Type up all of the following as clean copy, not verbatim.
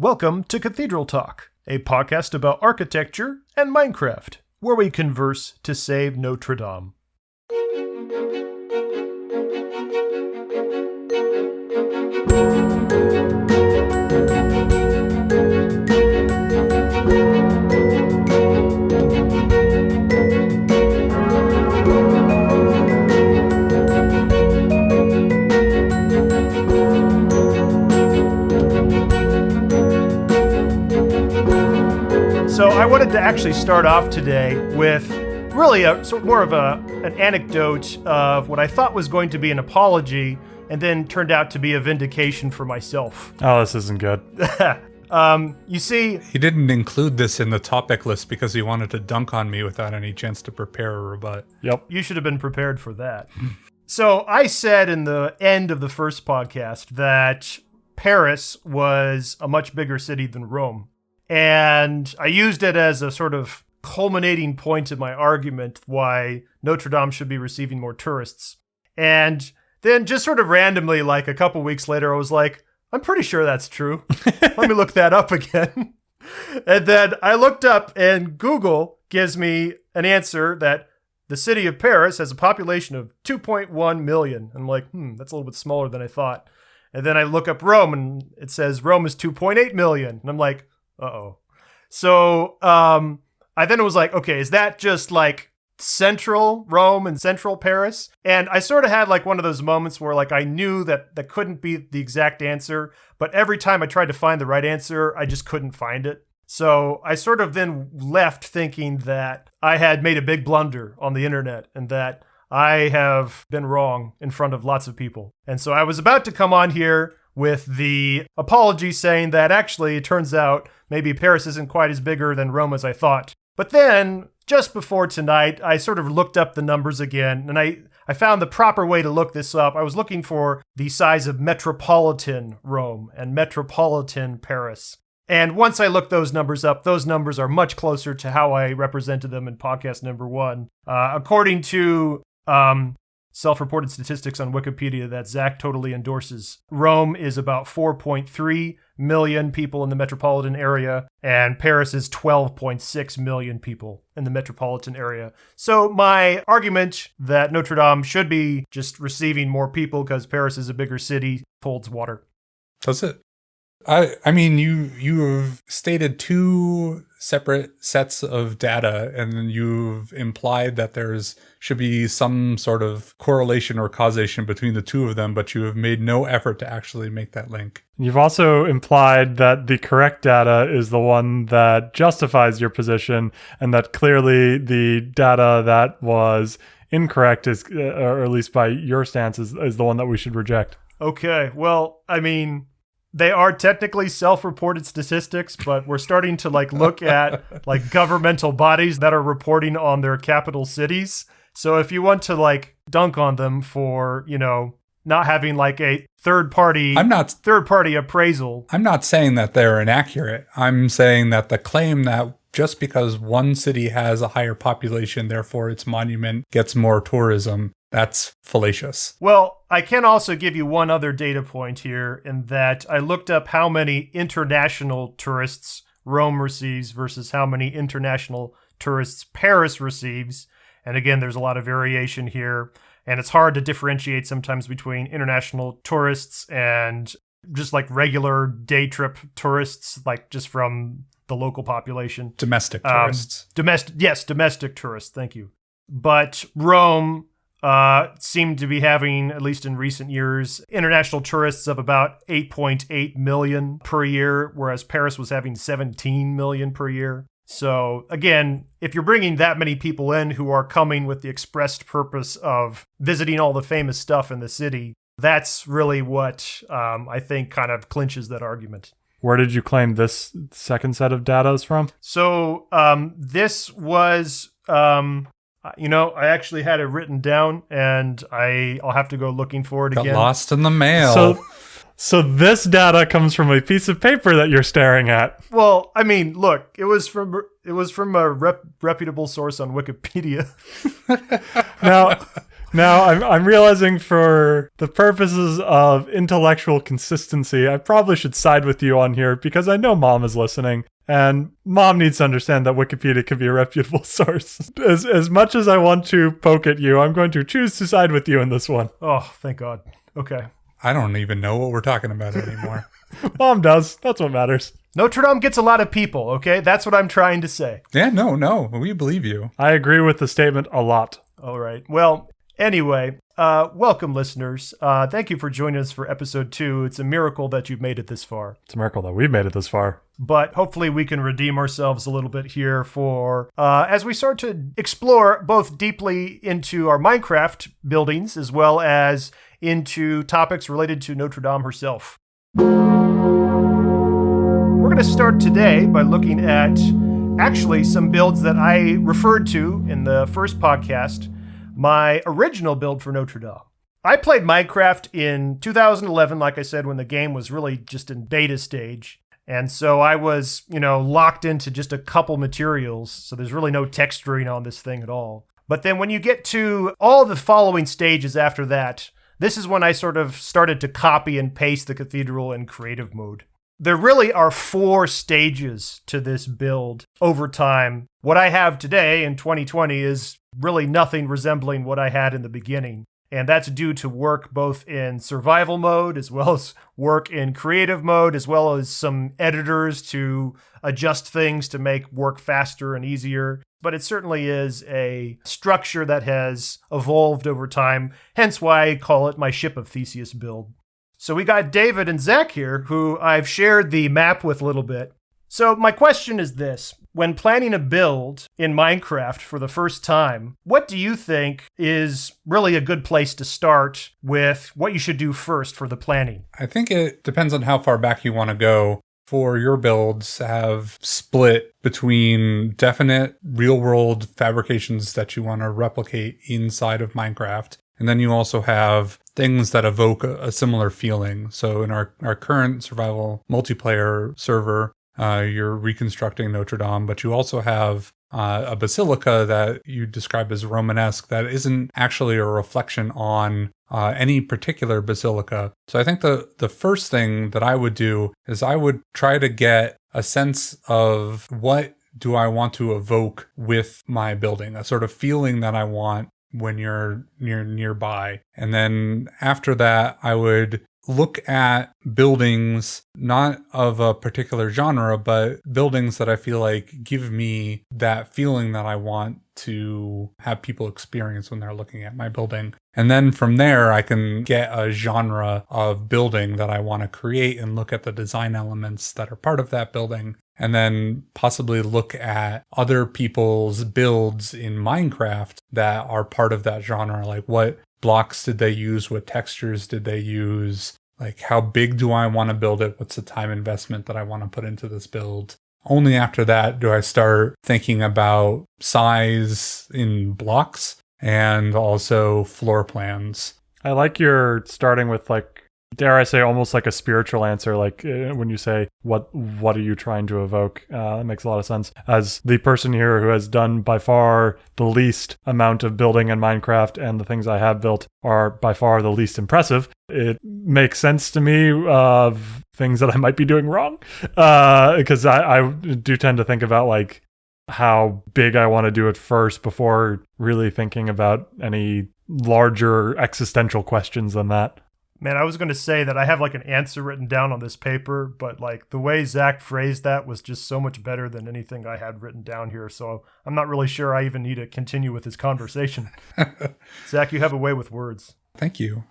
Welcome to Cathedral Talk, a podcast about architecture and Minecraft, where we converse to save Notre-Dame. So I wanted to actually start off today with really more of an anecdote of what I thought was going to be an apology and then turned out to be a vindication for myself. Oh, this isn't good. You see... He didn't include this in the topic list because he wanted to dunk on me without any chance to prepare a rebut. Yep. You should have been prepared for that. So I said in the end of the first podcast that Paris was a much bigger city than Rome. And I used it as a sort of culminating point in my argument why Notre-Dame should be receiving more tourists. And then just sort of randomly, like a couple weeks later, I was like, I'm pretty sure that's true. Let me look that up again. And then I looked up and Google gives me an answer that the city of Paris has a population of 2.1 million. I'm like, that's a little bit smaller than I thought. And then I look up Rome and it says Rome is 2.8 million. And I'm like, uh-oh. So I then was like, okay, is that just like central Rome and central Paris? And I sort of had like one of those moments where like I knew that that couldn't be the exact answer, but every time I tried to find the right answer, I just couldn't find it. So I sort of then left thinking that I had made a big blunder on the internet and that I have been wrong in front of lots of people. And so I was about to come on here with the apology saying that actually it turns out maybe Paris isn't quite as bigger than Rome as I thought. But then, just before tonight, I sort of looked up the numbers again, and I found the proper way to look this up. I was looking for the size of metropolitan Rome and metropolitan Paris. And once I looked those numbers up, those numbers are much closer to how I represented them in podcast number 1. According to self-reported statistics on Wikipedia that Zack totally endorses, Rome is about 4.3 million people in the metropolitan area, and Paris is 12.6 million people in the metropolitan area. So my argument that Notre-Dame should be just receiving more people because Paris is a bigger city holds water. Does it? I mean, you have stated two separate sets of data, and then you've implied that should be some sort of correlation or causation between the two of them, but you have made no effort to actually make that link. You've also implied that the correct data is the one that justifies your position, and that clearly the data that was incorrect is, or at least by your stance, is the one that we should reject. Okay, well, I mean, they are technically self-reported statistics, but we're starting to look at governmental bodies that are reporting on their capital cities. So if you want to dunk on them for, not having a third party appraisal. I'm not saying that they're inaccurate. I'm saying that the claim that just because one city has a higher population, therefore its monument gets more tourism, that's fallacious. Well, I can also give you one other data point here in that I looked up how many international tourists Rome receives versus how many international tourists Paris receives. And again, there's a lot of variation here. And it's hard to differentiate sometimes between international tourists and just regular day trip tourists, just from the local population. Domestic tourists. Domestic tourists. Thank you. But Rome seemed to be having, at least in recent years, international tourists of about 8.8 million per year, whereas Paris was having 17 million per year. So again, if you're bringing that many people in who are coming with the expressed purpose of visiting all the famous stuff in the city, that's really what I think kind of clinches that argument. Where did you claim this second set of data is from? So this was... I actually had it written down, and I'll have to go looking for it again. Got lost in the mail. So this data comes from a piece of paper that you're staring at. Well, I mean, look, it was from a reputable source on Wikipedia. Now, Now, I'm realizing for the purposes of intellectual consistency, I probably should side with you on here because I know Mom is listening. And Mom needs to understand that Wikipedia can be a reputable source. As much as I want to poke at you, I'm going to choose to side with you in this one. Oh, thank God. Okay. I don't even know what we're talking about anymore. Mom does. That's what matters. Notre-Dame gets a lot of people, okay? That's what I'm trying to say. Yeah, no, we believe you. I agree with the statement a lot. All right. Well, anyway, welcome, listeners. Thank you for joining us for episode 2. It's a miracle that you've made it this far. It's a miracle that we've made it this far. But hopefully we can redeem ourselves a little bit here for as we start to explore both deeply into our Minecraft buildings as well as into topics related to Notre-Dame herself. We're going to start today by looking at actually some builds that I referred to in the first podcast, my original build for Notre-Dame. I played Minecraft in 2011, like I said, when the game was really just in beta stage. And so I was, locked into just a couple materials. So there's really no texturing on this thing at all. But then when you get to all the following stages after that, this is when I sort of started to copy and paste the cathedral in creative mode. There really are 4 stages to this build over time. What I have today in 2020 is really nothing resembling what I had in the beginning. And that's due to work both in survival mode as well as work in creative mode, as well as some editors to adjust things to make work faster and easier. But it certainly is a structure that has evolved over time, hence why I call it my Ship of Theseus build. So we got David and Zack here, who I've shared the map with a little bit. So my question is this. When planning a build in Minecraft for the first time, what do you think is really a good place to start with what you should do first for the planning? I think it depends on how far back you want to go. For your builds have split between definite real-world fabrications that you want to replicate inside of Minecraft. And then you also have things that evoke a similar feeling. So in our current survival multiplayer server, you're reconstructing Notre-Dame, but you also have a basilica that you describe as Romanesque that isn't actually a reflection on any particular basilica. So I think the first thing that I would do is I would try to get a sense of what do I want to evoke with my building, a sort of feeling that I want when you're nearby. And then after that, I would look at buildings, not of a particular genre, but buildings that I feel like give me that feeling that I want to have people experience when they're looking at my building. And then from there, I can get a genre of building that I want to create and look at the design elements that are part of that building. And then possibly look at other people's builds in Minecraft that are part of that genre. Like what blocks did they use? What textures did they use? Like how big do I want to build it? What's the time investment that I want to put into this build? Only after that do I start thinking about size in blocks and also floor plans. I like your starting with dare I say, almost like a spiritual answer, when you say, what are you trying to evoke? That makes a lot of sense. As the person here who has done by far the least amount of building in Minecraft, and the things I have built are by far the least impressive, it makes sense to me of things that I might be doing wrong. Because I do tend to think about how big I want to do it first before really thinking about any larger existential questions than that. Man, I was going to say that I have an answer written down on this paper, but the way Zack phrased that was just so much better than anything I had written down here. So I'm not really sure I even need to continue with this conversation. Zack, you have a way with words. Thank you.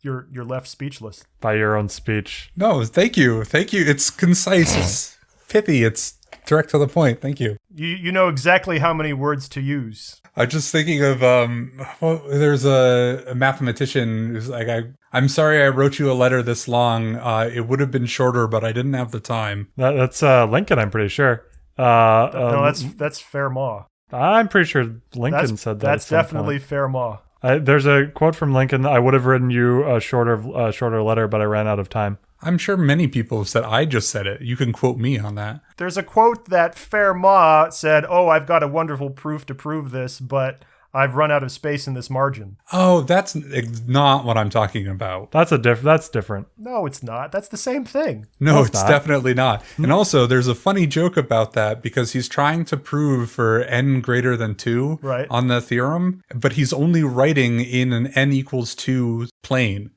You're left speechless. By your own speech. No, thank you. Thank you. It's concise. It's pithy. It's direct to the point. Thank you. You know exactly how many words to use. I'm just thinking of, there's a mathematician who's like, I'm sorry I wrote you a letter this long. It would have been shorter, but I didn't have the time. That's Lincoln, I'm pretty sure. No, that's Fermat. I'm pretty sure Lincoln said that. That's definitely Fermat. There's a quote from Lincoln. I would have written you a shorter letter, but I ran out of time. I'm sure many people have said, I just said it. You can quote me on that. There's a quote that Fermat said, "Oh, I've got a wonderful proof to prove this, but I've run out of space in this margin. Oh, that's not what I'm talking about. That's different. No, it's not. That's the same thing. No, it's it's not. definitely not. And also, there's a funny joke about that because he's trying to prove for n greater than 2 Right. on the theorem, but he's only writing in an n equals 2 plane.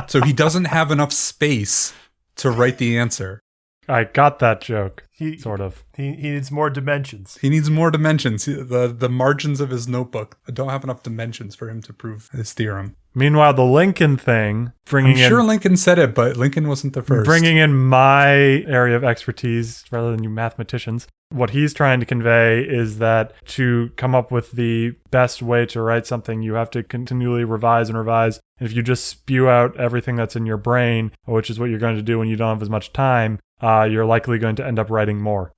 So he doesn't have enough space to write the answer. I got that joke, He sort of. he needs more dimensions. He needs more dimensions. The margins of his notebook don't have enough dimensions for him to prove his theorem. Meanwhile, the Lincoln thing, I'm sure Lincoln said it, but Lincoln wasn't the first. bringing in my area of expertise rather than you mathematicians, what he's trying to convey is that to come up with the best way to write something, you have to continually revise and revise. And if you just spew out everything that's in your brain, which is what you're going to do when you don't have as much time, you're likely going to end up writing more.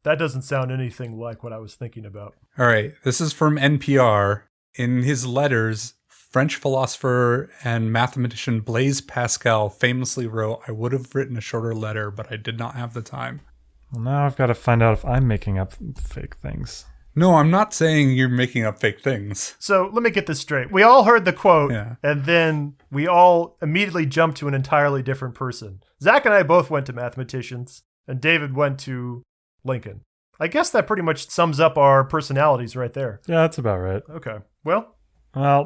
That doesn't sound anything like what I was thinking about. All right, this is from NPR. In his letters, French philosopher and mathematician Blaise Pascal famously wrote, "I would have written a shorter letter, but I did not have the time." Well, now I've got to find out if I'm making up fake things. No, I'm not saying you're making up fake things. So let me get this straight. We all heard the quote, Yeah. and then we all immediately jumped to an entirely different person. Zach and I both went to mathematicians, and David went to Lincoln. I guess that pretty much sums up our personalities right there. Yeah, that's about right. Okay. Well,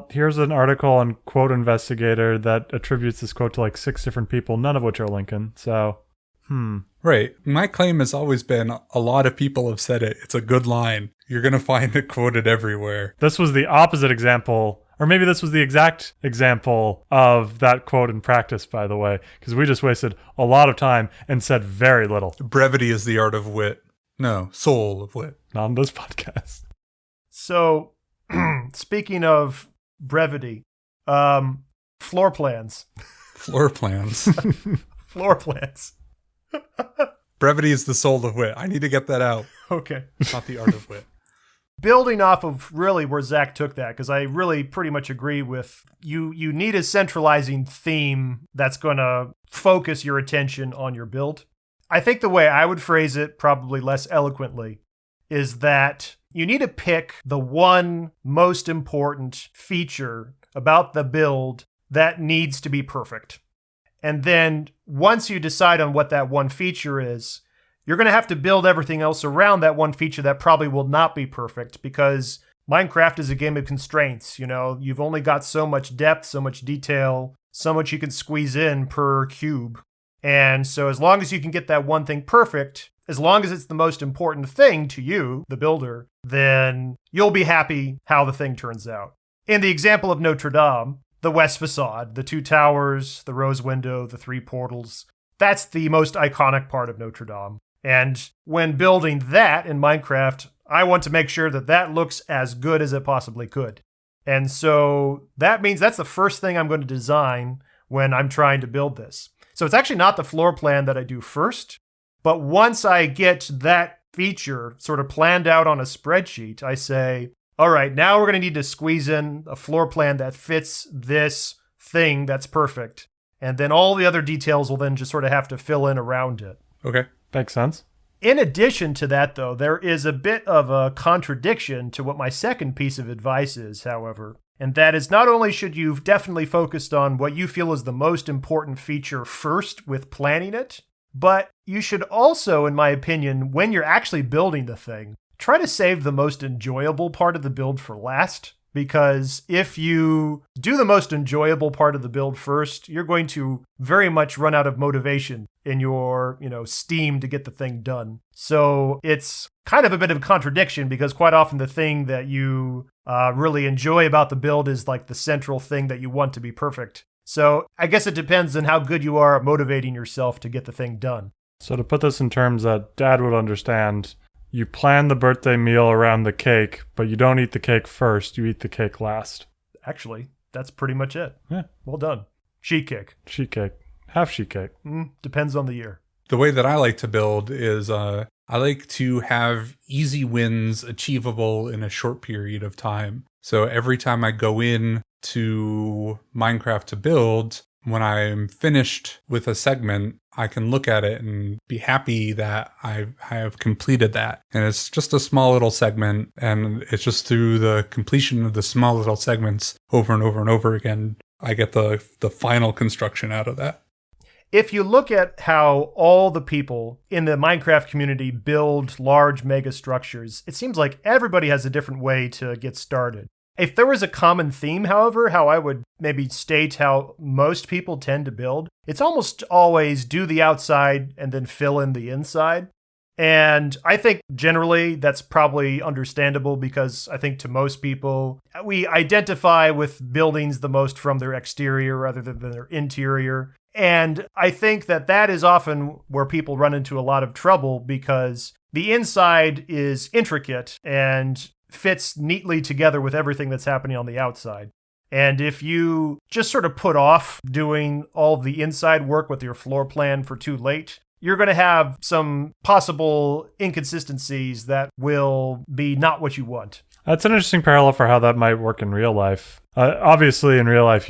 Here's an article on Quote Investigator that attributes this quote to like 6 different people, none of which are Lincoln. So, Right. My claim has always been a lot of people have said it. It's a good line. You're going to find it quoted everywhere. this was the opposite example, or maybe this was the exact example of that quote in practice, by the way, because we just wasted a lot of time and said very little. Brevity is the art of wit. No, soul of wit. Not on this podcast. so speaking of brevity, floor plans. Floor plans. Floor plans. Brevity is the soul of wit. I need to get that out. Okay. Not the art of wit. Building off of really where Zach took that, because I really pretty much agree with you. You need a centralizing theme that's going to focus your attention on your build. I think the way I would phrase it, probably less eloquently, is that you need to pick the one most important feature about the build that needs to be perfect. And then once you decide on what that one feature is, you're going to have to build everything else around that one feature that probably will not be perfect, because Minecraft is a game of constraints. You know, you've only got so much depth, so much detail, so much you can squeeze in per cube. And so as long as you can get that one thing perfect, as long as it's the most important thing to you, the builder, then you'll be happy how the thing turns out. In the example of Notre-Dame, the west facade, the 2 towers, the rose window, the 3 portals, that's the most iconic part of Notre-Dame. And when building that in Minecraft, I want to make sure that that looks as good as it possibly could. And so that means that's the first thing I'm going to design when I'm trying to build this. So it's actually not the floor plan that I do first, but once I get that feature sort of planned out on a spreadsheet, I say, all right, now we're going to need to squeeze in a floor plan that fits this thing that's perfect. And then all the other details will then just sort of have to fill in around it. Okay. Makes sense. In addition to that, though, there is a bit of a contradiction to what my second piece of advice is, however. And that is, not only should you definitely focus on what you feel is the most important feature first with planning it, but you should also, in my opinion, when you're actually building the thing, try to save the most enjoyable part of the build for last. Because if you do the most enjoyable part of the build first, you're going to very much run out of motivation in your, steam to get the thing done. So it's kind of a bit of a contradiction, because quite often the thing that you really enjoy about the build is like the central thing that you want to be perfect. So I guess it depends on how good you are at motivating yourself to get the thing done. So to put this in terms that Dad would understand, you plan the birthday meal around the cake, but you don't eat the cake first, you eat the cake last. Actually, that's pretty much it. Yeah. Well done. Sheet cake. Sheet cake. Half sheet cake. Depends on the year. The way that I like to build is I like to have easy wins achievable in a short period of time. So every time I go in to Minecraft to build, when I'm finished with a segment, I can look at it and be happy that I have completed that. And it's just a small little segment, and it's just through the completion of the small little segments over and over and over again, I get the final construction out of that. If you look at how all the people in the Minecraft community build large mega structures, it seems like everybody has a different way to get started. If there was a common theme, however, how I would maybe state how most people tend to build, it's almost always do the outside and then fill in the inside. And I think generally that's probably understandable because I think to most people, we identify with buildings the most from their exterior rather than their interior. And I think that that is often where people run into a lot of trouble because the inside is intricate and fits neatly together with everything that's happening on the outside. And if you just sort of put off doing all the inside work with your floor plan for too late, you're going to have some possible inconsistencies that will be not what you want. That's an interesting parallel for how that might work in real life. Obviously, in real life,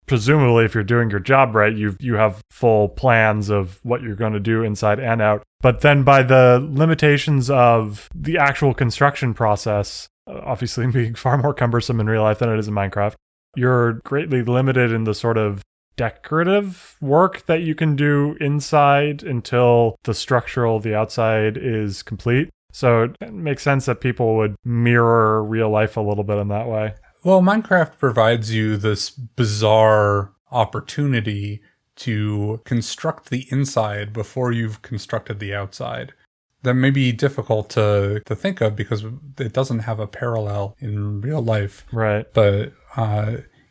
presumably, if you're doing your job right, you have full plans of what you're going to do inside and out. But then by the limitations of the actual construction process, obviously being far more cumbersome in real life than it is in Minecraft, you're greatly limited in the sort of decorative work that you can do inside until the outside is complete. So it makes sense that people would mirror real life a little bit in that way. Well, Minecraft provides you this bizarre opportunity to construct the inside before you've constructed the outside. That may be difficult to think of because it doesn't have a parallel in real life. Right. But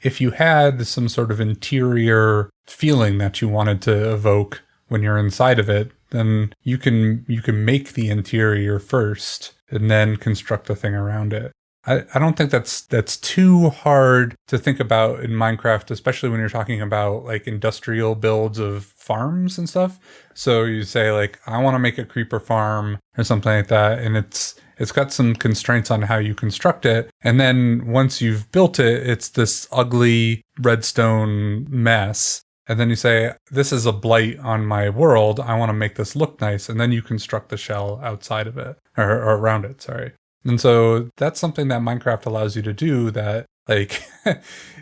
if you had some sort of interior feeling that you wanted to evoke when you're inside of it, then you can make the interior first and then construct the thing around it. I don't think that's too hard to think about in Minecraft, especially when you're talking about like industrial builds of farms and stuff. So you say like, I want to make a creeper farm or something like that, and it's got some constraints on how you construct it. And then once you've built it, it's this ugly redstone mess. And then you say, this is a blight on my world. I want to make this look nice. And then you construct the shell outside of it or around it. Sorry. And so that's something that Minecraft allows you to do that, like,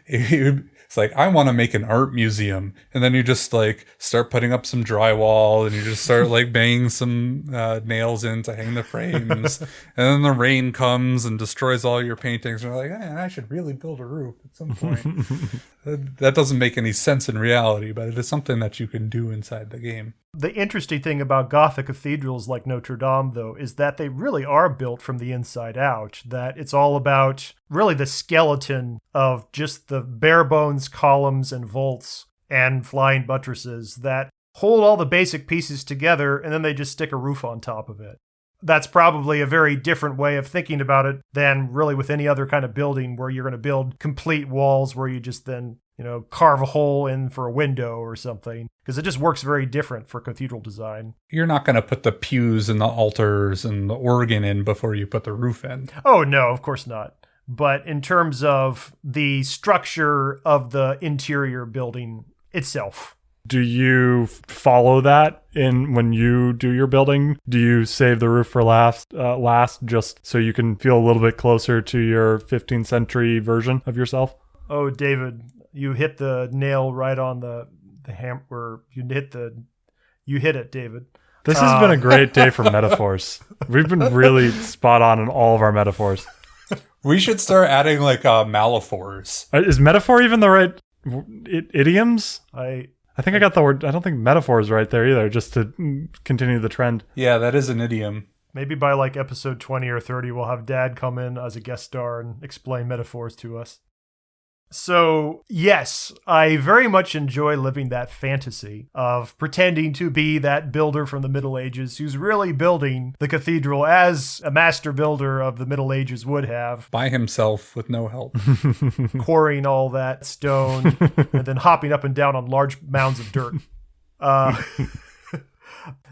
it's like, I want to make an art museum. And then you just like start putting up some drywall and you just start like banging some nails in to hang the frames. And then the rain comes and destroys all your paintings. And you're like, I should really build a roof at some point. That doesn't make any sense in reality, but it is something that you can do inside the game. The interesting thing about Gothic cathedrals like Notre-Dame, though, is that they really are built from the inside out, that it's all about really the skeleton of just the bare bones columns and vaults and flying buttresses that hold all the basic pieces together, and then they just stick a roof on top of it. That's probably a very different way of thinking about it than really with any other kind of building where you're going to build complete walls where you just then, carve a hole in for a window or something, because it just works very different for cathedral design. You're not going to put the pews and the altars and the organ in before you put the roof in. Oh, no, of course not. But in terms of the structure of the interior building itself. Do you follow that when you do your building? Do you save the roof for last just so you can feel a little bit closer to your 15th century version of yourself? Oh, David, you hit the nail right on the hammer. You hit it, David. This has been a great day for metaphors. We've been really spot on in all of our metaphors. We should start adding like metaphors. Is metaphor even the right idioms? I think I got the word. I don't think metaphor is right there either, just to continue the trend. Yeah, that is an idiom. Maybe by like episode 20 or 30, we'll have Dad come in as a guest star and explain metaphors to us. So, yes, I very much enjoy living that fantasy of pretending to be that builder from the Middle Ages who's really building the cathedral as a master builder of the Middle Ages would have. By himself with no help. Quarrying all that stone and then hopping up and down on large mounds of dirt.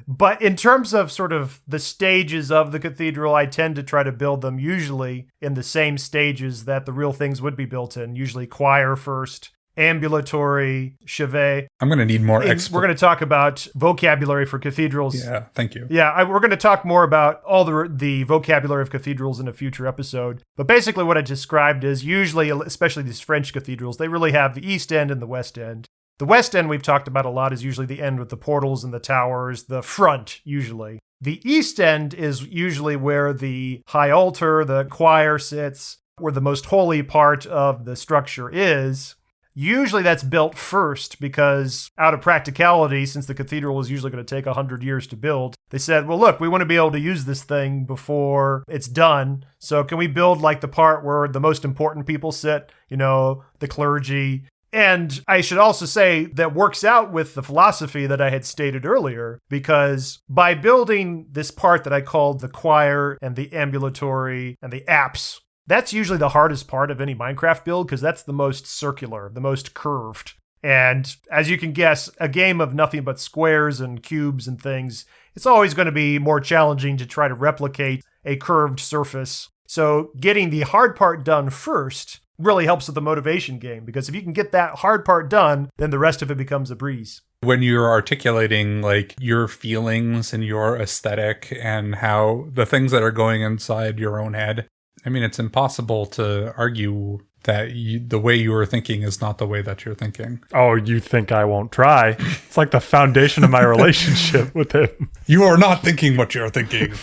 But in terms of sort of the stages of the cathedral, I tend to try to build them usually in the same stages that the real things would be built in, usually choir first, ambulatory, chevet. I'm going to need more We're going to talk about vocabulary for cathedrals. Yeah, thank you. Yeah, we're going to talk more about all the vocabulary of cathedrals in a future episode. But basically what I described is usually, especially these French cathedrals, they really have the east end and the west end. The west end we've talked about a lot is usually the end with the portals and the towers, the front usually. The east end is usually where the high altar, the choir sits, where the most holy part of the structure is. Usually that's built first because out of practicality, since the cathedral was usually going to take 100 years to build, they said, well, look, we want to be able to use this thing before it's done. So can we build like the part where the most important people sit, the clergy? And I should also say that works out with the philosophy that I had stated earlier, because by building this part that I called the choir and the ambulatory and the apse, that's usually the hardest part of any Minecraft build because that's the most circular, the most curved. And as you can guess, a game of nothing but squares and cubes and things, it's always going to be more challenging to try to replicate a curved surface. So getting the hard part done first really helps with the motivation game, because if you can get that hard part done, then the rest of it becomes a breeze. When you're articulating like your feelings and your aesthetic and how the things that are going inside your own head, I mean, it's impossible to argue that the way you are thinking is not the way that you're thinking. Oh, you think I won't try? It's like the foundation of my relationship with him. You are not thinking what you're thinking.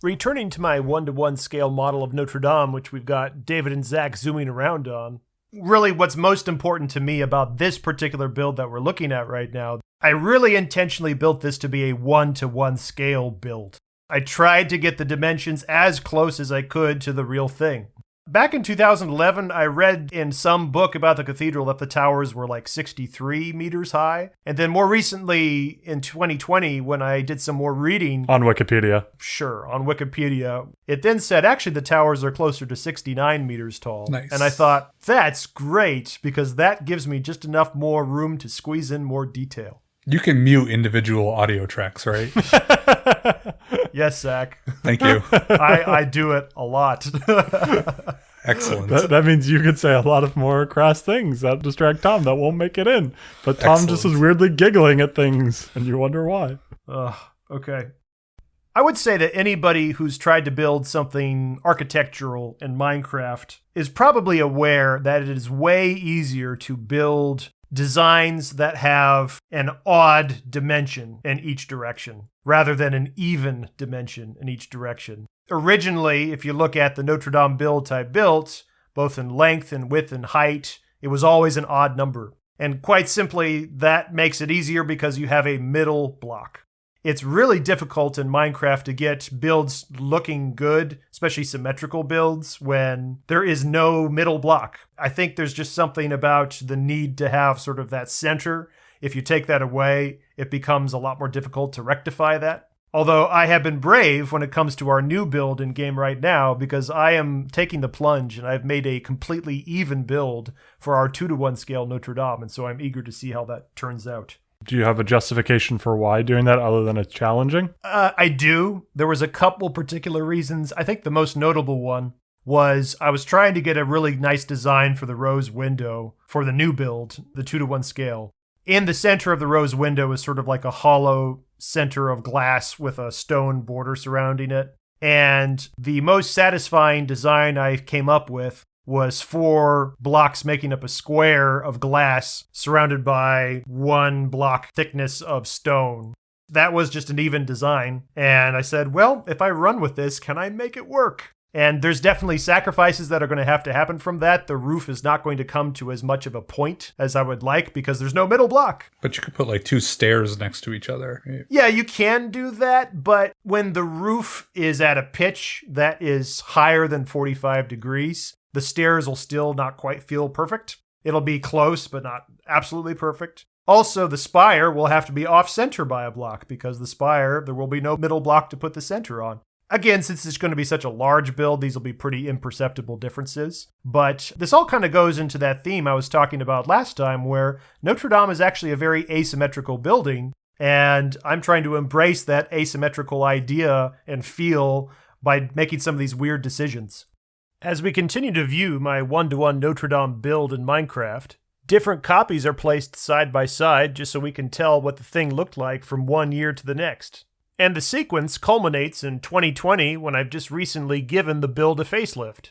Returning to my 1-to-1 scale model of Notre-Dame, which we've got David and Zack zooming around on, really what's most important to me about this particular build that we're looking at right now, I really intentionally built this to be a 1-to-1 scale build. I tried to get the dimensions as close as I could to the real thing. Back in 2011, I read in some book about the cathedral that the towers were like 63 meters high. And then more recently, in 2020, when I did some more reading... On Wikipedia. Sure, on Wikipedia. It then said, actually, the towers are closer to 69 meters tall. Nice. And I thought, that's great, because that gives me just enough more room to squeeze in more detail. You can mute individual audio tracks, right? Yes, Zach. Thank you. I do it a lot. Excellent. That means you could say a lot of more crass things that distract Tom that won't make it in. But Tom just is weirdly giggling at things, and you wonder why. Okay. I would say that anybody who's tried to build something architectural in Minecraft is probably aware that it is way easier to build designs that have an odd dimension in each direction, rather than an even dimension in each direction. Originally, if you look at the Notre-Dame build I built, both in length and width and height, it was always an odd number. And quite simply, that makes it easier because you have a middle block. It's really difficult in Minecraft to get builds looking good, especially symmetrical builds, when there is no middle block. I think there's just something about the need to have sort of that center. If you take that away, it becomes a lot more difficult to rectify that. Although I have been brave when it comes to our new build in game right now, because I am taking the plunge and I've made a completely even build for our 2-to-1 scale Notre Dame, and so I'm eager to see how that turns out. Do you have a justification for why doing that other than it's challenging? I do. There was a couple particular reasons. I think the most notable one was I was trying to get a really nice design for the rose window for the new build, the 2-to-1 scale. In the center of the rose window is sort of like a hollow center of glass with a stone border surrounding it. And the most satisfying design I came up with was 4 blocks making up a square of glass surrounded by 1 block thickness of stone. That was just an even design. And I said, well, if I run with this, can I make it work? And there's definitely sacrifices that are going to happen from that. The roof is not going to come to as much of a point as I would like because there's no middle block. But you could put like 2 stairs next to each other. Yeah, you can do that. But when the roof is at a pitch that is higher than 45 degrees, the stairs will still not quite feel perfect. It'll be close, but not absolutely perfect. Also, the spire will have to be off-center by a block because the spire, there will be no middle block to put the center on. Again, since it's going to be such a large build, these will be pretty imperceptible differences. But this all kind of goes into that theme I was talking about last time, where Notre Dame is actually a very asymmetrical building, and I'm trying to embrace that asymmetrical idea and feel by making some of these weird decisions. As we continue to view my 1-to-1 Notre-Dame build in Minecraft, different copies are placed side by side just so we can tell what the thing looked like from one year to the next. And the sequence culminates in 2020 when I've just recently given the build a facelift.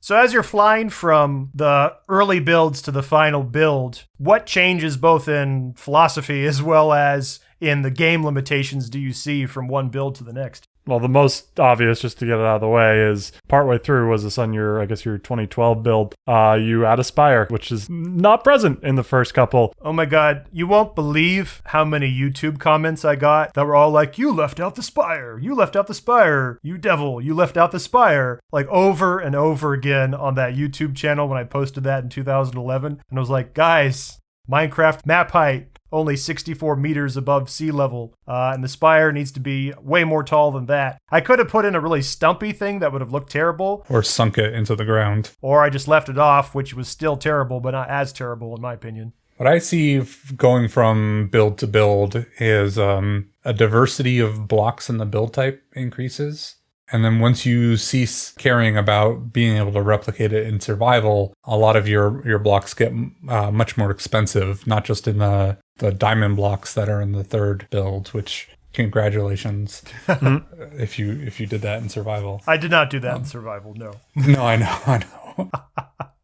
So as you're flying from the early builds to the final build, what changes both in philosophy as well as in the game limitations do you see from one build to the next? Well, the most obvious, just to get it out of the way, is partway through was this on your 2012 build. You add a spire, which is not present in the first couple. Oh my god, you won't believe how many YouTube comments I got that were all like, you left out the spire, you left out the spire, you devil, you left out the spire, like over and over again on that YouTube channel when I posted that in 2011. And I was like, guys, Minecraft map height, only 64 meters above sea level, and the spire needs to be way more tall than that. I could have put in a really stumpy thing that would have looked terrible. Or sunk it into the ground. Or I just left it off, which was still terrible, but not as terrible in my opinion. What I see going from build to build is a diversity of blocks in the build type increases. And then once you cease caring about being able to replicate it in survival, a lot of your blocks get much more expensive, not just in the diamond blocks that are in the third build, which congratulations if you did that in survival. I did not do that in survival, no. No, I know.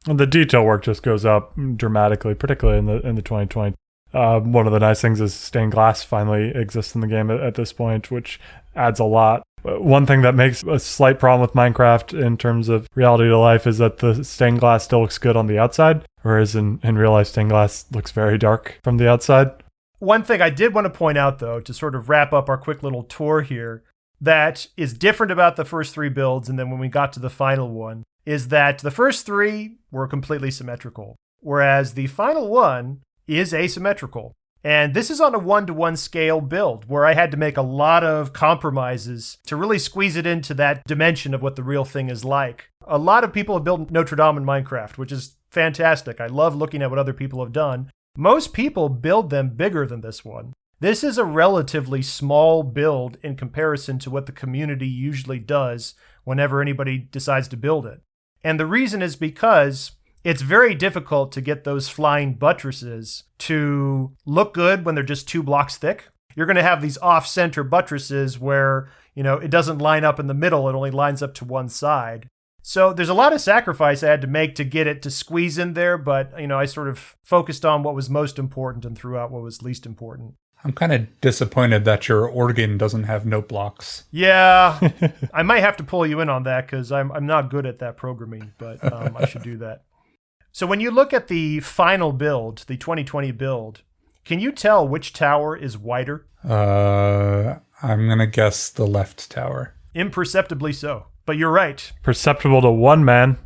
The detail work just goes up dramatically, particularly in the 2020. One of the nice things is stained glass finally exists in the game at this point, which adds a lot. One thing that makes a slight problem with Minecraft in terms of reality to life is that the stained glass still looks good on the outside, whereas in real life, stained glass looks very dark from the outside. One thing I did want to point out, though, to sort of wrap up our quick little tour here, that is different about the first three builds and then when we got to the final one, is that the first three were completely symmetrical, whereas the final one is asymmetrical. And this is on a 1-to-1 scale build where I had to make a lot of compromises to really squeeze it into that dimension of what the real thing is like. A lot of people have built Notre-Dame in Minecraft, which is fantastic. I love looking at what other people have done. Most people build them bigger than this one. This is a relatively small build in comparison to what the community usually does whenever anybody decides to build it. And the reason is because it's very difficult to get those flying buttresses to look good when they're just 2 blocks thick. You're going to have these off-center buttresses where, it doesn't line up in the middle. It only lines up to one side. So there's a lot of sacrifice I had to make to get it to squeeze in there, but, I sort of focused on what was most important and threw out what was least important. I'm kind of disappointed that your organ doesn't have note blocks. Yeah, I might have to pull you in on that because I'm not good at that programming, but I should do that. So when you look at the final build, the 2020 build, can you tell which tower is wider? I'm going to guess the left tower. Imperceptibly so, but you're right. Perceptible to one man.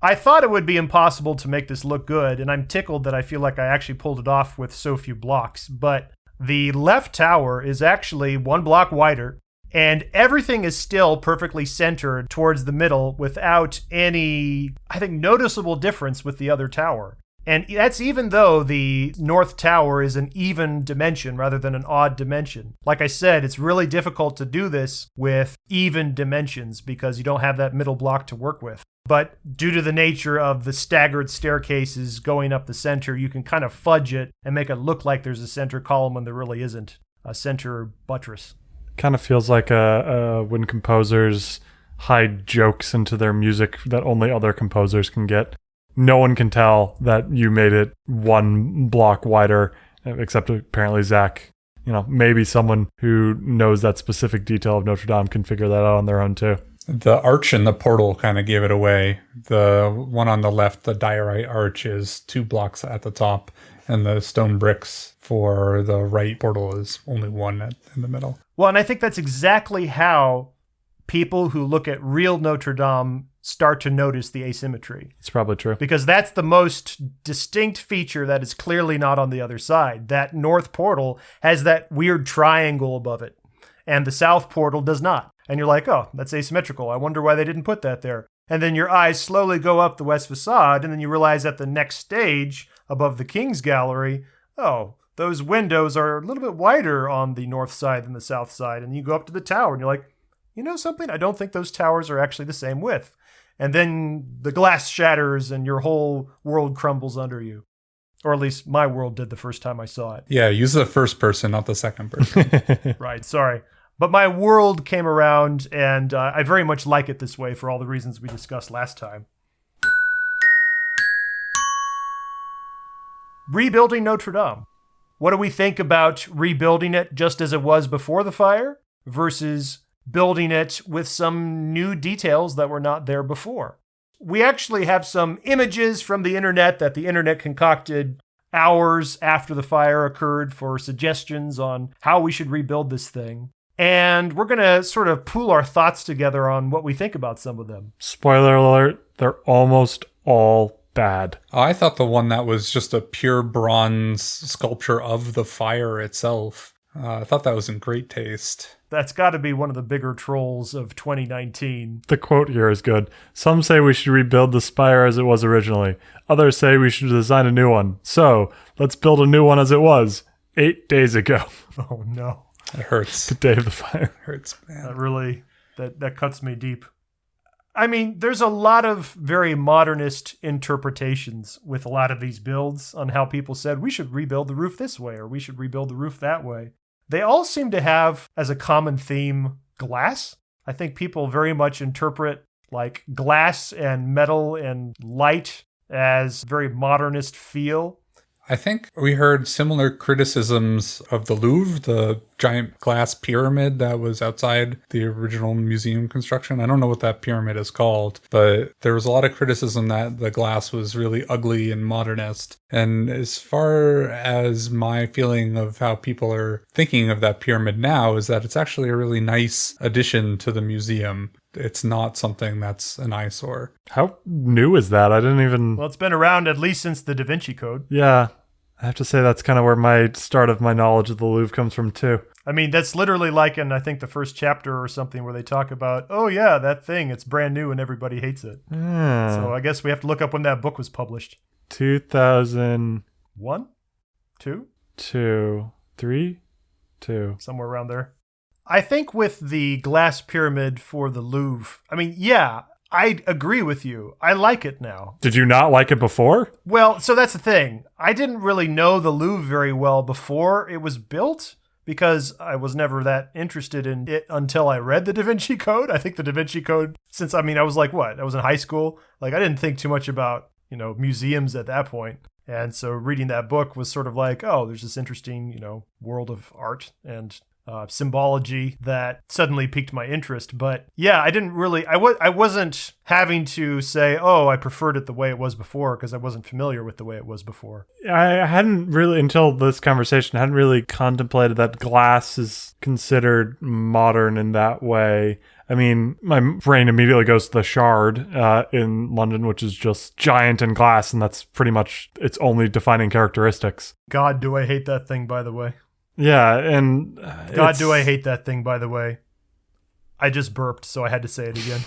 I thought it would be impossible to make this look good, and I'm tickled that I feel like I actually pulled it off with so few blocks, but the left tower is actually 1 block wider, and everything is still perfectly centered towards the middle without any, I think, noticeable difference with the other tower. And that's even though the north tower is an even dimension rather than an odd dimension. Like I said, it's really difficult to do this with even dimensions because you don't have that middle block to work with. But due to the nature of the staggered staircases going up the center, you can kind of fudge it and make it look like there's a center column when there really isn't a center buttress. Kind of feels like when composers hide jokes into their music that only other composers can get. No one can tell that you made it 1 block wider, except apparently Zack. Maybe someone who knows that specific detail of Notre Dame can figure that out on their own too. The arch in the portal kind of gave it away. The one on the left, the diorite arch, is 2 blocks at the top, and the stone bricks for the right portal is only 1 in the middle. Well, and I think that's exactly how people who look at real Notre Dame start to notice the asymmetry. It's probably true. Because that's the most distinct feature that is clearly not on the other side. That north portal has that weird triangle above it, and the south portal does not. And you're like, oh, that's asymmetrical. I wonder why they didn't put that there. And then your eyes slowly go up the west facade, and then you realize at the next stage above the King's Gallery, oh, those windows are a little bit wider on the north side than the south side. And you go up to the tower, and you're like, you know something? I don't think those towers are actually the same width. and then the glass shatters and your whole world crumbles under you. Or at least my world did the first time I saw it. Yeah, use the first person, not the second person. Right, sorry. But my world came around, and I very much like it this way for all the reasons we discussed last time. Rebuilding Notre-Dame. What do we think about rebuilding it just as it was before the fire versus building it with some new details that were not there before? We actually have some images from the internet that the internet concocted hours after the fire occurred for suggestions on how we should rebuild this thing. And we're going to sort of pool our thoughts together on what we think about some of them. Spoiler alert, they're almost all bad. I thought the one that was just a pure bronze sculpture of the fire itself. I thought that was in great taste. That's got to be one of the bigger trolls of 2019. The quote here is good. Some say we should rebuild the spire as it was originally. Others say we should design a new one. So, let's build a new one as it was 8 days ago. Oh no. It hurts. The day of the fire. It hurts, man. That really, that cuts me deep. I mean, there's a lot of very modernist interpretations with a lot of these builds on how people said we should rebuild the roof this way or we should rebuild the roof that way. They all seem to have as a common theme glass. I think people very much interpret like glass and metal and light as very modernist feel. I think we heard similar criticisms of the Louvre, the giant glass pyramid that was outside the original museum construction. I don't know what that pyramid is called, but there was a lot of criticism that the glass was really ugly and modernist. And as far as my feeling of how people are thinking of that pyramid now is that it's actually a really nice addition to the museum. It's not something that's an eyesore. How new is that? I didn't even... Well, it's been around at least since the Da Vinci Code. Yeah, I have to say that's kind of where my start of my knowledge of the Louvre comes from too. I mean, that's literally like in, I think, the first chapter or something where they talk about, oh yeah, that thing, it's brand new and everybody hates it. So I guess we have to look up when that book was published. 2001? 2? 2, 3? 2. Somewhere around there. I think with the glass pyramid for the Louvre, I mean, yeah, I agree with you. I like it now. Did you not like it before? Well, so that's the thing. I didn't really know the Louvre very well before it was built because I was never that interested in it until I read the Da Vinci Code. I think the Da Vinci Code, since, I mean, I was like, what? I was in high school. Like, I didn't think too much about, museums at that point. And so reading that book was sort of like, oh, there's this interesting, world of art and symbology that suddenly piqued my interest. But yeah, I didn't really, I wasn't having to say, oh, I preferred it the way it was before because I wasn't familiar with the way it was before. I hadn't really, until this conversation, hadn't really contemplated that glass is considered modern in that way. I mean, my brain immediately goes to the Shard in London, which is just giant in glass, and that's pretty much its only defining characteristics. God, do I hate that thing, by the way. Yeah, and... God, do I hate that thing, by the way. I just burped, so I had to say it again.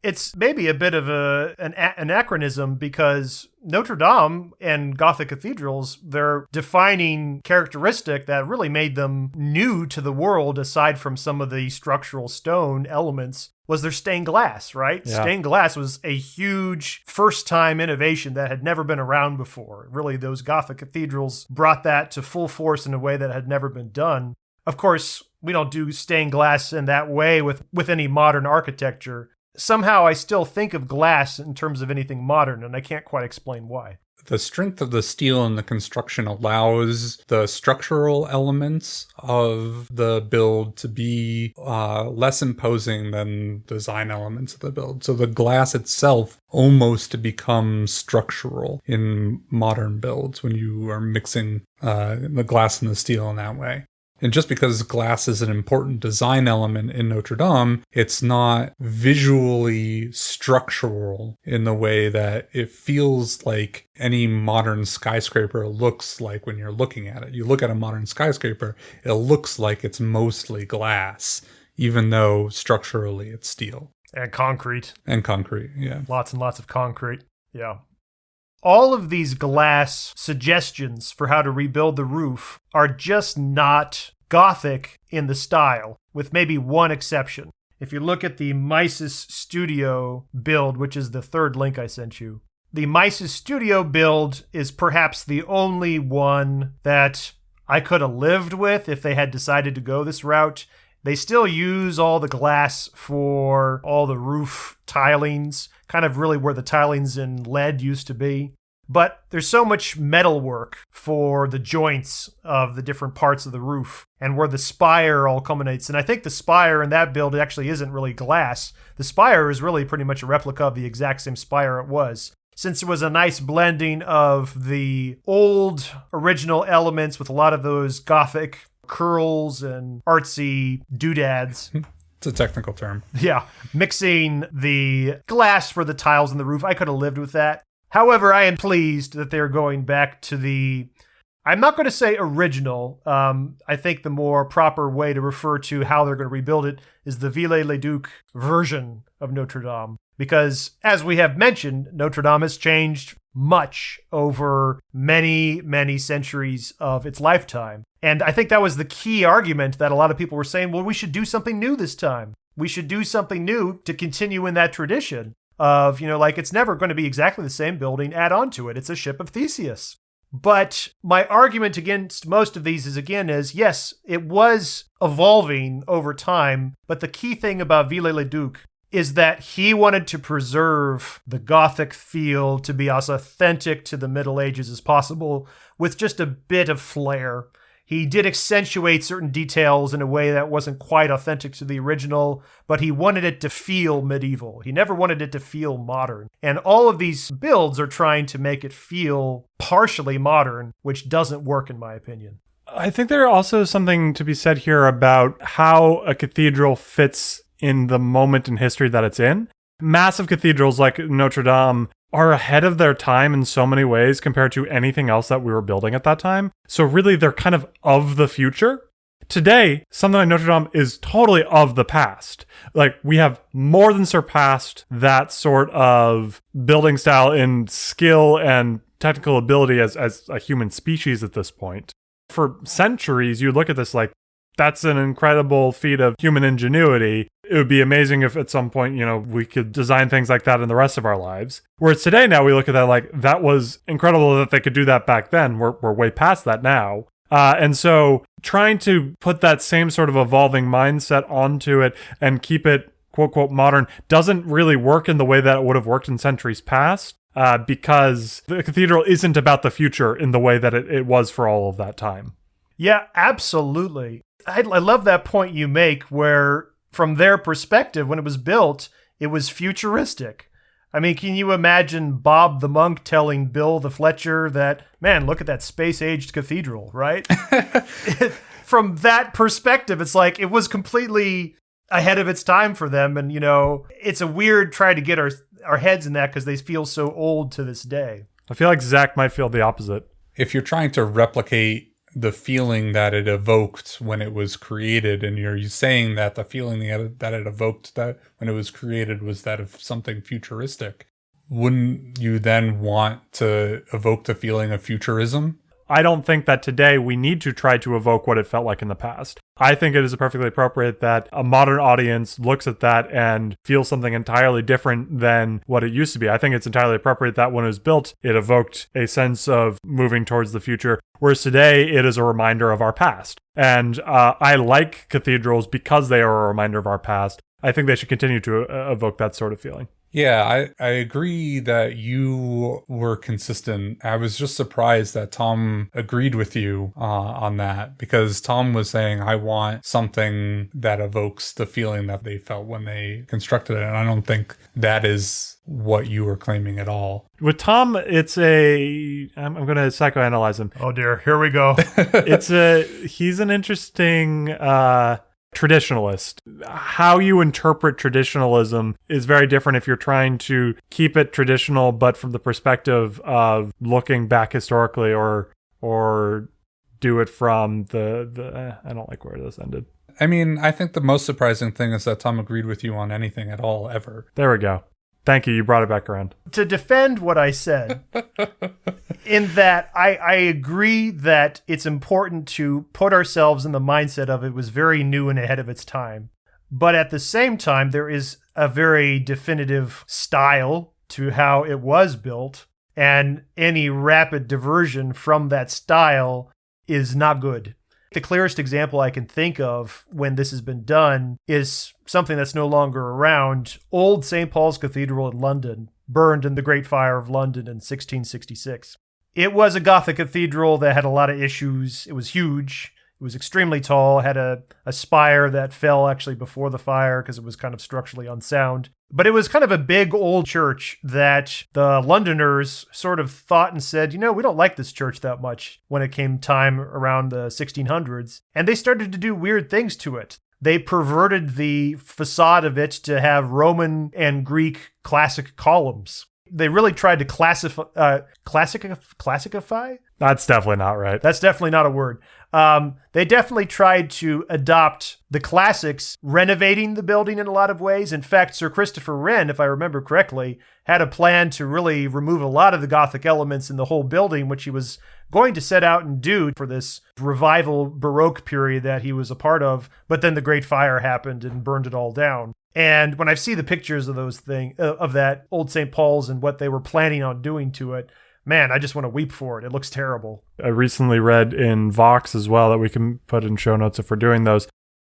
It's maybe a bit of an anachronism because Notre Dame and Gothic cathedrals, their defining characteristic that really made them new to the world, aside from some of the structural stone elements, was their stained glass, right? Yeah. Stained glass was a huge first-time innovation that had never been around before. Really, those Gothic cathedrals brought that to full force in a way that had never been done. Of course, we don't do stained glass in that way with any modern architecture. Somehow I still think of glass in terms of anything modern, and I can't quite explain why. The strength of the steel in the construction allows the structural elements of the build to be less imposing than design elements of the build. So the glass itself almost becomes structural in modern builds when you are mixing the glass and the steel in that way. And just because glass is an important design element in Notre Dame, it's not visually structural in the way that it feels like any modern skyscraper looks like when you're looking at it. You look at a modern skyscraper, it looks like it's mostly glass, even though structurally it's steel. And concrete. And concrete, yeah. Lots and lots of concrete, yeah. All of these glass suggestions for how to rebuild the roof are just not Gothic in the style, with maybe one exception. if you look at the Mises Studio build, which is the third link I sent you, the Mises Studio build is perhaps the only one that I could have lived with if they had decided to go this route. They still use all the glass for all the roof tilings, kind of really where the tilings in lead used to be. But there's so much metal work for the joints of the different parts of the roof and where the spire all culminates. And I think the spire in that build actually isn't really glass. The spire is really pretty much a replica of the exact same spire it was, since it was a nice blending of the old original elements with a lot of those Gothic curls and artsy doodads. It's a technical term. Yeah, mixing the glass for the tiles in the roof. I could have lived with that. However, I am pleased that they're going back to the, I'm not going to say original. I think the more proper way to refer to how they're going to rebuild it is the Viollet-le-Duc version of Notre-Dame. Because, as we have mentioned, Notre-Dame has changed much over many, many centuries of its lifetime. And I think that was the key argument that a lot of people were saying, well, we should do something new this time. We should do something new to continue in that tradition of, like it's never going to be exactly the same building, add on to it. It's a ship of Theseus. But my argument against most of these is, yes, it was evolving over time, but the key thing about Viollet-le-Duc is that he wanted to preserve the Gothic feel to be as authentic to the Middle Ages as possible with just a bit of flair. He did accentuate certain details in a way that wasn't quite authentic to the original, but he wanted it to feel medieval. He never wanted it to feel modern. And all of these builds are trying to make it feel partially modern, which doesn't work in my opinion. I think there's also something to be said here about how a cathedral fits in the moment in history that it's in. Massive cathedrals like Notre Dame are ahead of their time in so many ways compared to anything else that we were building at that time. So really, they're kind of the future. Today, something like Notre Dame is totally of the past. Like, we have more than surpassed that sort of building style in skill and technical ability as a human species at this point. For centuries, you look at this like, that's an incredible feat of human ingenuity. It would be amazing if at some point, we could design things like that in the rest of our lives. Whereas today, now we look at that like, that was incredible that they could do that back then. We're way past that now. And so trying to put that same sort of evolving mindset onto it and keep it, quote, quote, modern doesn't really work in the way that it would have worked in centuries past. Because the cathedral isn't about the future in the way that it was for all of that time. Yeah, absolutely. I love that point you make where, from their perspective, when it was built, it was futuristic. I mean, can you imagine Bob the monk telling Bill the Fletcher that, man, look at that space-aged cathedral, right? From that perspective, it's like it was completely ahead of its time for them. And, it's a weird try to get our heads in that because they feel so old to this day. I feel like Zack might feel the opposite. If you're trying to replicate the feeling that it evoked when it was created, and you're saying that the feeling that it evoked that when it was created was that of something futuristic, wouldn't you then want to evoke the feeling of futurism? I don't think that today we need to try to evoke what it felt like in the past. I think it is perfectly appropriate that a modern audience looks at that and feels something entirely different than what it used to be. I think it's entirely appropriate that when it was built, it evoked a sense of moving towards the future, whereas today it is a reminder of our past. And I like cathedrals because they are a reminder of our past. I think they should continue to evoke that sort of feeling. Yeah, I agree that you were consistent. I was just surprised that Tom agreed with you on that, because Tom was saying, I want something that evokes the feeling that they felt when they constructed it. And I don't think that is what you were claiming at all. With Tom, it's I'm going to psychoanalyze him. Oh dear, here we go. He's an interesting traditionalist. How you interpret traditionalism is very different if you're trying to keep it traditional, but from the perspective of looking back historically, or do it from the I don't like where this ended. I mean, I think the most surprising thing is that Tom agreed with you on anything at all, ever. There we go. Thank you. You brought it back around. To defend what I said, in that I agree that it's important to put ourselves in the mindset of it was very new and ahead of its time. But at the same time, there is a very definitive style to how it was built, and any rapid diversion from that style is not good. The clearest example I can think of when this has been done is something that's no longer around. Old St. Paul's Cathedral in London burned in the Great Fire of London in 1666. It was a Gothic cathedral that had a lot of issues. It was huge. It was extremely tall, had a spire that fell actually before the fire because it was kind of structurally unsound. But it was kind of a big old church that the Londoners sort of thought and said, we don't like this church that much when it came time around the 1600s. And they started to do weird things to it. They perverted the facade of it to have Roman and Greek classic columns. They really tried to classify. That's definitely not right. That's definitely not a word. They definitely tried to adopt the classics, renovating the building in a lot of ways. In fact, Sir Christopher Wren, if I remember correctly, had a plan to really remove a lot of the Gothic elements in the whole building, which he was going to set out and do for this revival Baroque period that he was a part of. But then the Great Fire happened and burned it all down. And when I see the pictures of of that old St. Paul's and what they were planning on doing to it, man, I just want to weep for it. It looks terrible. I recently read in Vox as well that we can put in show notes if we're doing those.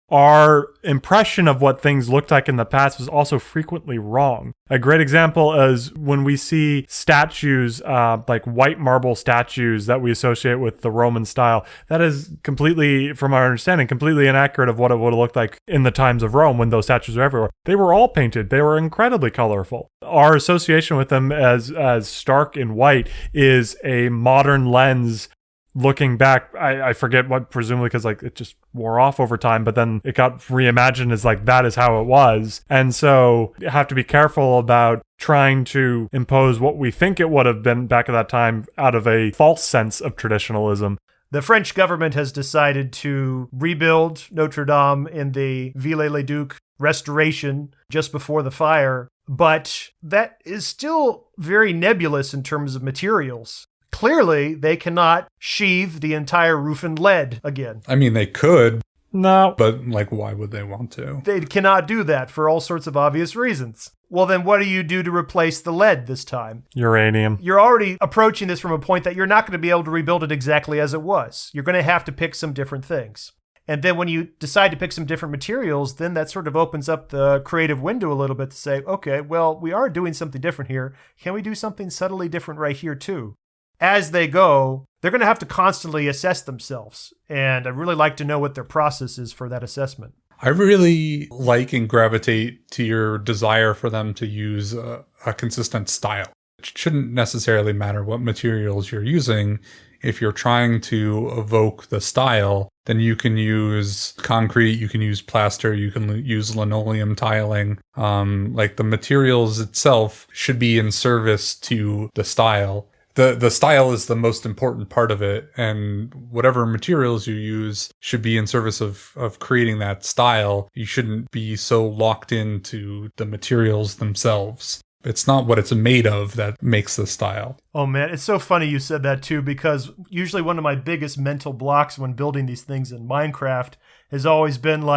Our impression of what things looked like in the past was also frequently wrong. A great example is when we see statues, like white marble statues that we associate with the Roman style. That is completely, from our understanding, completely inaccurate of what it would have looked like in the times of Rome when those statues were everywhere. They were all painted. They were incredibly colorful. Our association with them as stark and white is a modern lens. Looking back, I forget what, presumably because it just wore off over time, but then it got reimagined as that is how it was. And so you have to be careful about trying to impose what we think it would have been back at that time out of a false sense of traditionalism. The French government has decided to rebuild Notre-Dame in the Viollet-le-Duc restoration just before the fire, but that is still very nebulous in terms of materials. Clearly, they cannot sheathe the entire roof in lead again. I mean, they could. No. But, why would they want to? They cannot do that for all sorts of obvious reasons. Well, then what do you do to replace the lead this time? Uranium. You're already approaching this from a point that you're not going to be able to rebuild it exactly as it was. You're going to have to pick some different things. And then when you decide to pick some different materials, then that sort of opens up the creative window a little bit to say, okay, well, we are doing something different here. Can we do something subtly different right here too? As they go, they're going to have to constantly assess themselves. And I'd really like to know what their process is for that assessment. I really like and gravitate to your desire for them to use a consistent style. It shouldn't necessarily matter what materials you're using. If you're trying to evoke the style, then you can use concrete, you can use plaster, you can use linoleum tiling. The materials itself should be in service to the style. The style is the most important part of it, and whatever materials you use should be in service of creating that style. You shouldn't be so locked into the materials themselves. It's not what it's made of that makes the style. Oh man, it's so funny you said that too, because usually one of my biggest mental blocks when building these things in Minecraft has always been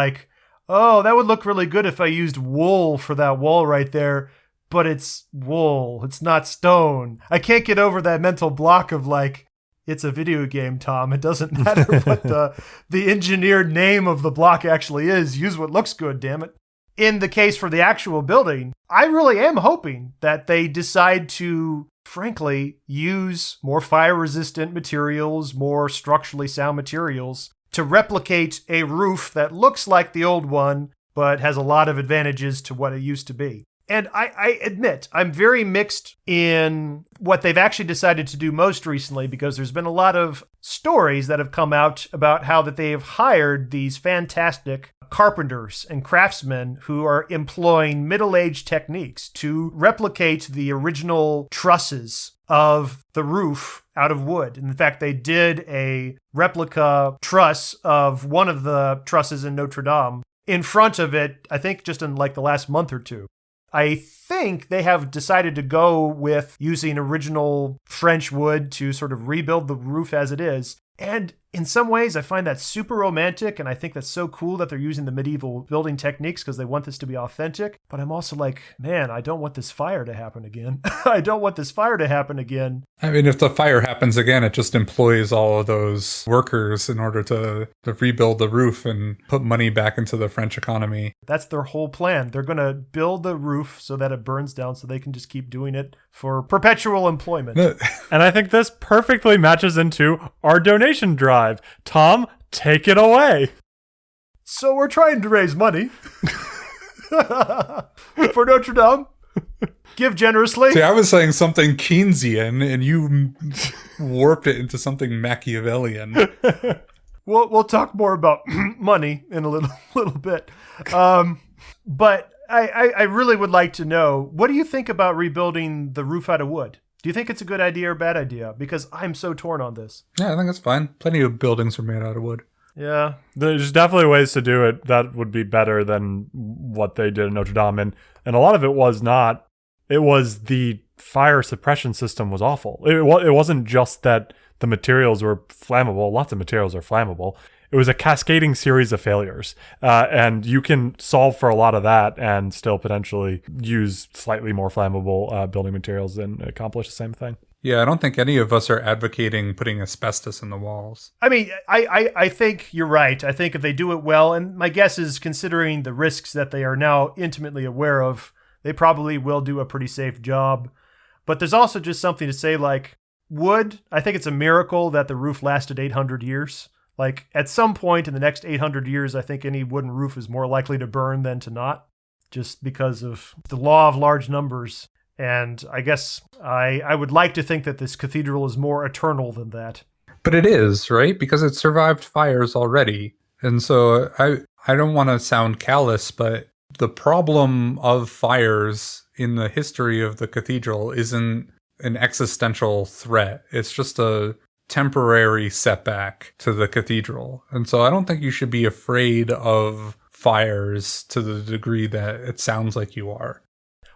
oh, that would look really good if I used wool for that wall right there. But it's wool. It's not stone. I can't get over that mental block of it's a video game, Tom. It doesn't matter what the engineered name of the block actually is. Use what looks good, damn it. In the case for the actual building, I really am hoping that they decide to, frankly, use more fire-resistant materials, more structurally sound materials to replicate a roof that looks like the old one, but has a lot of advantages to what it used to be. And I admit, I'm very mixed in what they've actually decided to do most recently, because there's been a lot of stories that have come out about how that they have hired these fantastic carpenters and craftsmen who are employing middle-aged techniques to replicate the original trusses of the roof out of wood. In fact, they did a replica truss of one of the trusses in Notre Dame in front of it, I think just in the last month or two. I think they have decided to go with using original French wood to sort of rebuild the roof as it is. And in some ways, I find that super romantic, and I think that's so cool that they're using the medieval building techniques because they want this to be authentic. But I'm also like, man, I don't want this fire to happen again. I don't want this fire to happen again. I mean, if the fire happens again, it just employs all of those workers in order to rebuild the roof and put money back into the French economy. That's their whole plan. They're going to build the roof so that it burns down so they can just keep doing it for perpetual employment. And I think this perfectly matches into our donation drive. Tom, take it away. So we're trying to raise money for Notre Dame. Give generously. See, I was saying something Keynesian, and you warped it into something Machiavellian. We'll talk more about money in a little bit. But I really would like to know, what do you think about rebuilding the roof out of wood? Do you think it's a good idea or bad idea? Because I'm so torn on this. Yeah, I think it's fine. Plenty of buildings are made out of wood. Yeah. There's definitely ways to do it that would be better than what they did in Notre Dame. And a lot of it was not. It was the fire suppression system was awful. It wasn't just that the materials were flammable. Lots of materials are flammable. It was a cascading series of failures. And you can solve for a lot of that and still potentially use slightly more flammable building materials and accomplish the same thing. Yeah, I don't think any of us are advocating putting asbestos in the walls. I mean, I think you're right. I think if they do it well, and my guess is considering the risks that they are now intimately aware of, they probably will do a pretty safe job. But there's also just something to say, like, wood, I think it's a miracle that the roof lasted 800 years. Like, at some point in the next 800 years, I think any wooden roof is more likely to burn than to not, just because of the law of large numbers. And I guess I would like to think that this cathedral is more eternal than that. But it is, right? Because it survived fires already. And so I don't want to sound callous, but the problem of fires in the history of the cathedral isn't an existential threat. It's just a temporary setback to the cathedral. And so I don't think you should be afraid of fires to the degree that it sounds like you are.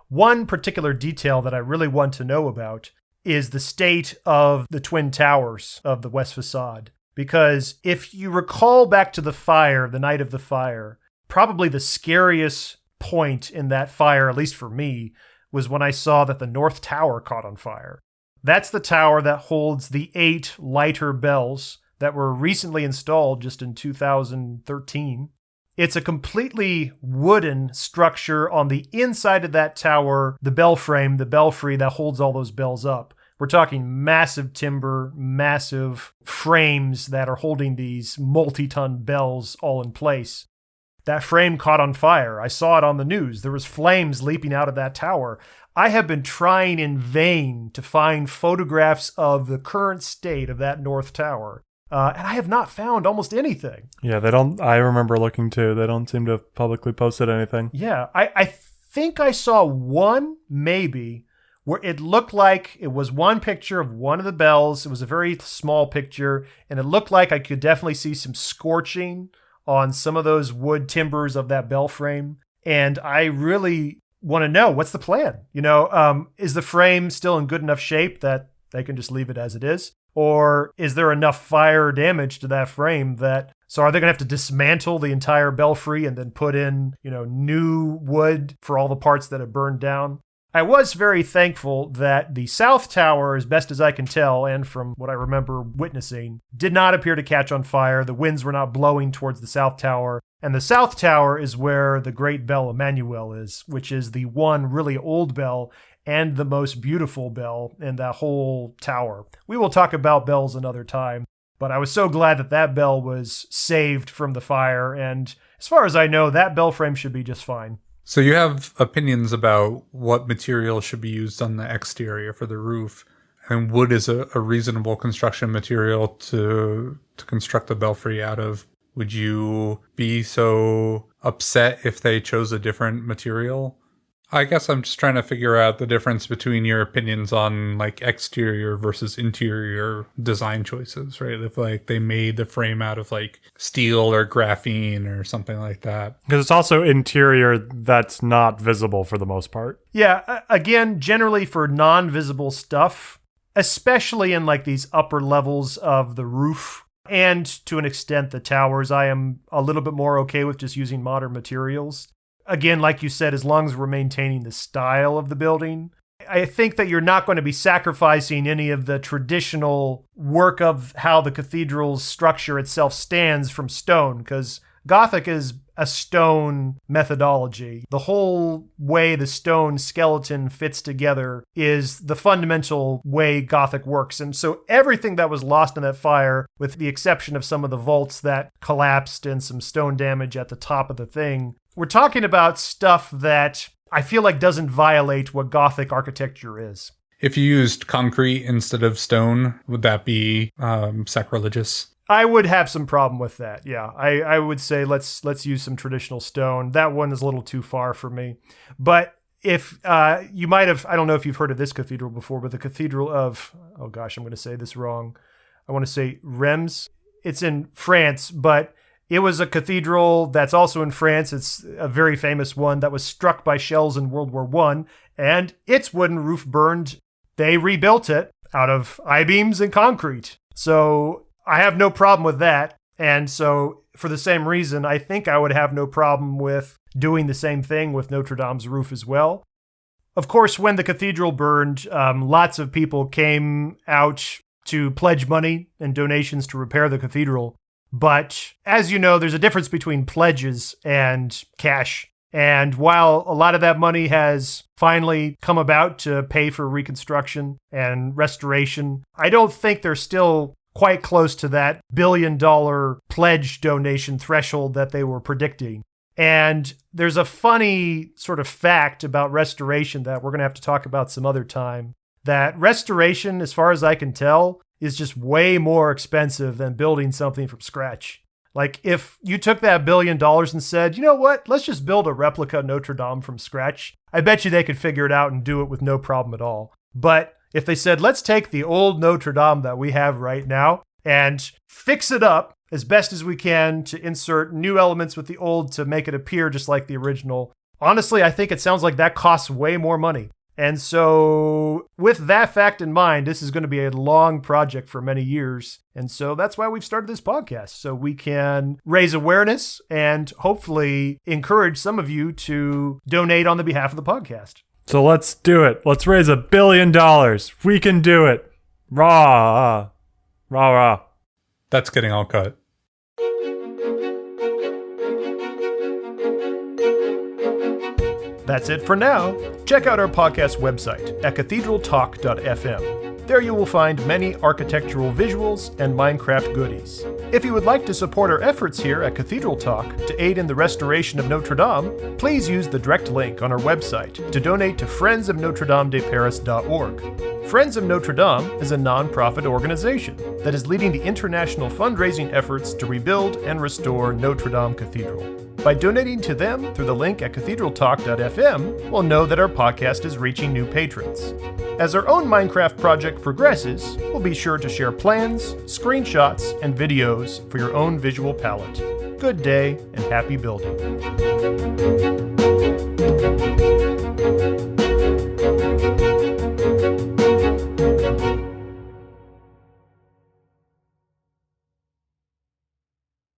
One particular detail that I really want to know about is the state of the twin towers of the west facade. Because if you recall back to the fire, the night of the fire, probably the scariest point in that fire, at least for me, was when I saw that the North Tower caught on fire. That's the tower that holds the 8 lighter bells that were recently installed just in 2013. It's a completely wooden structure on the inside of that tower, the bell frame, the belfry that holds all those bells up. We're talking massive timber, massive frames that are holding these multi-ton bells all in place. That frame caught on fire. I saw it on the news. There was flames leaping out of that tower. I have been trying in vain to find photographs of the current state of that North Tower. And I have not found almost anything. Yeah, they don't. I remember looking too. They don't seem to have publicly posted anything. Yeah, I think I saw one, maybe, where it looked like it was one picture of one of the bells. It was a very small picture, and it looked like I could definitely see some scorching on some of those wood timbers of that bell frame. And I really want to know, what's the plan? You know, is the frame still in good enough shape that they can just leave it as it is? Or is there enough fire damage to that frame that, so are they going to have to dismantle the entire belfry and then put in, you know, new wood for all the parts that have burned down? I was very thankful that the South Tower, as best as I can tell, and from what I remember witnessing, did not appear to catch on fire. The winds were not blowing towards the South Tower. And the South Tower is where the great bell Emmanuel is, which is the one really old bell and the most beautiful bell in that whole tower. We will talk about bells another time, but I was so glad that that bell was saved from the fire. And as far as I know, that bell frame should be just fine. So you have opinions about what material should be used on the exterior for the roof, and wood is a reasonable construction material to construct the belfry out of. Would you be so upset if they chose a different material? I guess I'm just trying to figure out the difference between your opinions on like exterior versus interior design choices, right? If like they made the frame out of like steel or graphene or something like that. Because it's also interior that's not visible for the most part. Yeah, again, generally for non-visible stuff, especially in like these upper levels of the roof, And to an extent, the towers, I am a little bit more okay with just using modern materials. Again, like you said, as long as we're maintaining the style of the building. I think that you're not going to be sacrificing any of the traditional work of how the cathedral's structure itself stands from stone, because Gothic is a stone methodology. The whole way the stone skeleton fits together is the fundamental way Gothic works. And so everything that was lost in that fire, with the exception of some of the vaults that collapsed and some stone damage at the top of the thing, we're talking about stuff that I feel like doesn't violate what Gothic architecture is. If you used concrete instead of stone, would that be sacrilegious? I would have some problem with that. Yeah, I would say let's use some traditional stone. That one is a little too far for me. But if you might have, I don't know if you've heard of this cathedral before, but the Cathedral of, oh gosh, I'm going to say this wrong. I want to say Reims. It's in France, but it was a cathedral that's also in France. It's a very famous one that was struck by shells in World War I, and its wooden roof burned. They rebuilt it out of I-beams and concrete. So I have no problem with that. And so for the same reason, I think I would have no problem with doing the same thing with Notre Dame's roof as well. Of course, when the cathedral burned, lots of people came out to pledge money and donations to repair the cathedral. But as you know, there's a difference between pledges and cash. And while a lot of that money has finally come about to pay for reconstruction and restoration, I don't think they're still quite close to that $1 billion pledge donation threshold that they were predicting. And there's a funny sort of fact about restoration that we're going to have to talk about some other time, that restoration, as far as I can tell, is just way more expensive than building something from scratch. Like if you took that $1 billion and said, you know what, let's just build a replica Notre Dame from scratch, I bet you they could figure it out and do it with no problem at all. But if they said, let's take the old Notre Dame that we have right now and fix it up as best as we can to insert new elements with the old to make it appear just like the original, honestly, I think it sounds like that costs way more money. And so with that fact in mind, this is going to be a long project for many years. And so that's why we've started this podcast, so we can raise awareness and hopefully encourage some of you to donate on the behalf of the podcast. So let's do it. Let's raise $1 billion. We can do it. Rah. Rah, rah. That's getting all cut. That's it for now. Check out our podcast website at cathedraltalk.fm. There you will find many architectural visuals and Minecraft goodies. If you would like to support our efforts here at Cathedral Talk to aid in the restoration of Notre Dame, please use the direct link on our website to donate to friendsofnotredamedeparis.org. Friends of Notre Dame is a non-profit organization that is leading the international fundraising efforts to rebuild and restore Notre Dame Cathedral. By donating to them through the link at cathedraltalk.fm, we'll know that our podcast is reaching new patrons. As our own Minecraft project progresses, we'll be sure to share plans, screenshots, and videos for your own visual palette. Good day and happy building.